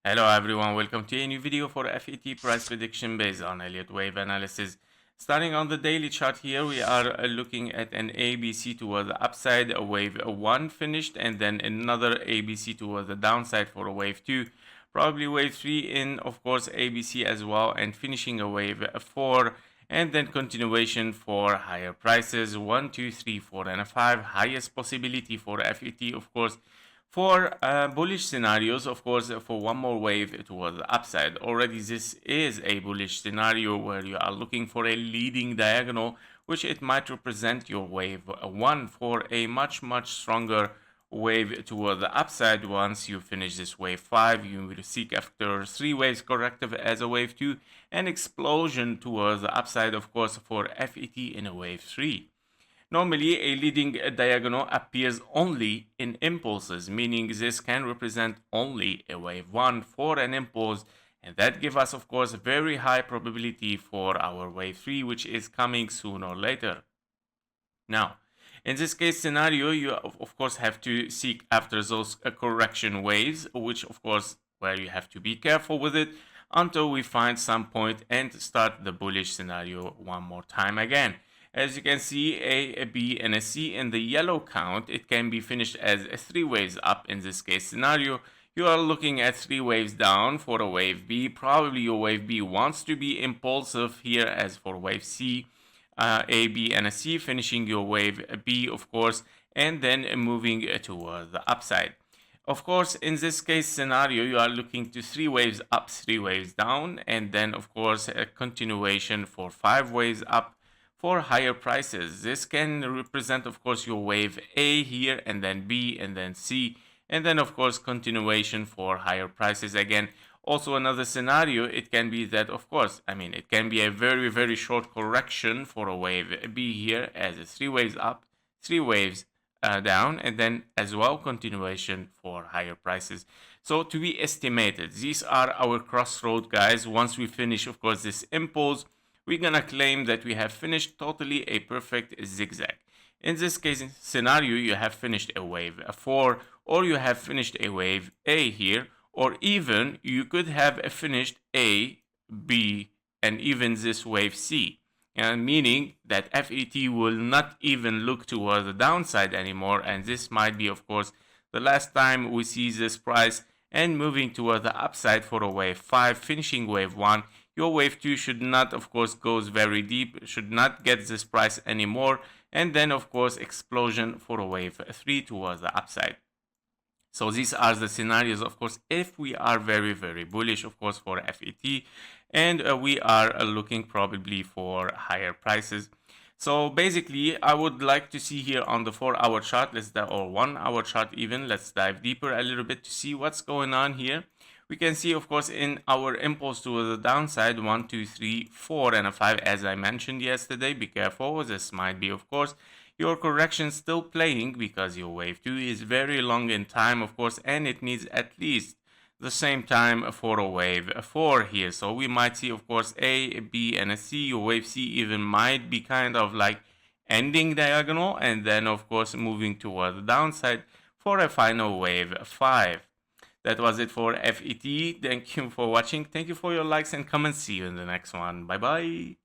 Hello everyone, welcome to a new video for FET price prediction based on Elliott wave analysis. Starting on the daily chart here, we are looking at an ABC toward the upside, a wave 1 finished, and then another ABC toward the downside for a wave 2. Probably wave 3 in, of course, ABC as well, and finishing a wave 4, and then continuation for higher prices 1, 2, 3, 4, and a 5. Highest possibility for FET, of course. For bullish scenarios, of course, for one more wave towards the upside. Already this is a bullish scenario where you are looking for a leading diagonal, which it might represent your wave 1 for a much stronger wave toward the upside. Once you finish this wave 5, you will seek after 3 waves corrective as a wave 2, and explosion towards the upside, of course, for FET in a wave 3. Normally, a leading diagonal appears only in impulses, meaning this can represent only a wave 1 for an impulse, and that gives us, of course, a very high probability for our wave 3, which is coming sooner or later. Now, in this case scenario, you of course have to seek after those correction waves, which of course, where you have to be careful with it until we find some point and start the bullish scenario one more time again. As you can see, A, B, and a C in the yellow count, it can be finished as 3 waves up in this case scenario. You are looking at 3 waves down for a wave B. Probably your wave B wants to be impulsive here as for wave C. A, B, and a C, finishing your wave B, of course, and then moving toward the upside. Of course, in this case scenario, you are looking to 3 waves up, 3 waves down, and then, of course, a continuation for 5 waves up for higher prices. This can represent, of course, your wave A here, and then B, and then C, and then, of course, continuation for higher prices again. Also, another scenario, it can be that, of course, it can be a very short correction for a wave B here as 3 waves up, 3 waves down, and then as well continuation for higher prices. So to be estimated, these are our crossroad, guys. Once we finish, of course, this impulse, we're gonna claim that we have finished totally a perfect zigzag. In this case scenario, you have finished a wave 4, or you have finished a wave A here, or even you could have finished A, B, and even this wave C. Meaning that FET will not even look toward the downside anymore, and this might be, of course, the last time we see this price, and moving toward the upside for a wave 5, finishing wave 1. Your wave 2 should not, of course, goes very deep, should not get this price anymore, and then, of course, explosion for a wave 3 towards the upside. So these are the scenarios, of course, if we are very bullish, of course, for FET, and we are looking probably for higher prices. So basically, I would like to see here on the 4-hour chart, or 1-hour chart even, let's dive deeper a little bit to see what's going on here. We can see, of course, in our impulse to the downside, 1, 2, 3, 4, and a 5, as I mentioned yesterday. Be careful, this might be, of course, your correction still playing, because your wave 2 is very long in time, of course, and it needs at least the same time for a wave 4 here. So we might see, of course, A, B, and a C. Your wave C even might be kind of like ending diagonal, and then, of course, moving toward the downside for a final wave 5. That was it for FET. Thank you for watching. Thank you for your likes and comments. See you in the next one. Bye bye.